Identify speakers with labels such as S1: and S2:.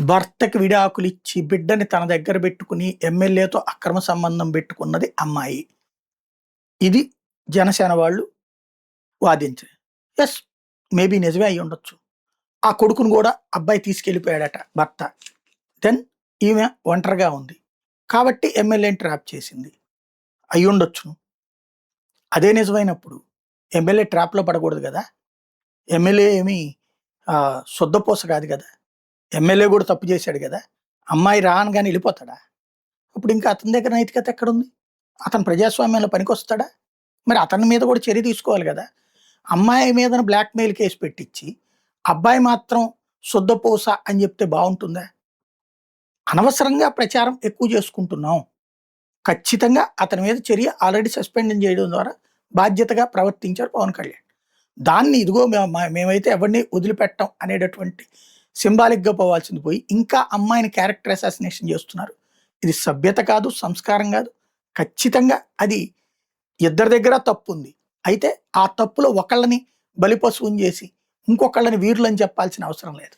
S1: భర్తకి విడాకులిచ్చి బిడ్డని తన దగ్గర పెట్టుకుని ఎమ్మెల్యేతో అక్రమ సంబంధం పెట్టుకున్నది అమ్మాయి. ఇది జనసేన వాళ్ళు వాదించారు. యెస్. మేబీ నిజమే అయ్యుండొచ్చు. ఆ కొడుకుని గూడా అబ్బాయి తీసుకెళ్ళిపోయాడట భర్త. దెన్ ఈమె ఒంటరిగా ఉంది. కాబట్టి ఎమ్మెల్యేని ట్రాప్ చేసింది. అయ్యుండొచ్చును. అదే నిజమైనప్పుడు ఎమ్మెల్యే ట్రాప్‌లో పడకూడదు గదా! ఎమ్మెల్యే ఏమి శుద్ధపూస కాదు గదా! ఎమ్మెల్యే గూడా తప్పు చేశాడు గదా! అమ్మాయి రా అనగానే ఎళ్ళిపోతాడా? ఇప్పుడు ఇంకా అతని దగ్గర నైతికత ఎక్కడుంది? అతను ప్రజాస్వామ్యంలో పనికొస్తాడా? మరి అతని మీద కూడా చర్య తీసుకోవాలి గదా! అమ్మాయి మీదన బ్లాక్‌మెయిల్ కేస్ పెట్టిచ్చి, అబ్బాయి మాత్రం శుద్ధపూస అని జెప్తే బావుంటుందా? అనవసరంగా ప్రచారం ఎక్కువ చేసుకుంటున్నాం. ఖచ్చితంగా అతని మీద చర్య ఆల్రెడీ సస్పెండ్ చేయడం ద్వారా బాధ్యతగా ప్రవర్తించారు పవన్ కళ్యాణ్. దాన్ని ఇదిగో మేమైతే ఎవరిని వదిలిపెట్టం అనేటటువంటి సింబాలిక్‌గా పోవాల్సింది పోయి, ఇంకా అమ్మాయిని క్యారెక్టర్ అసాసినేషన్ చేస్తున్నారు. ఇది సభ్యత కాదు, సంస్కారం కాదు. ఖచ్చితంగా అది ఇద్దరి దగ్గర తప్పుంది. అయితే ఆ తప్పులో ఒకళ్ళని బలిపశువుని చేసి, ఇంకొకళ్ళని వీరులని చెప్పాల్సిన అవసరం లేదు.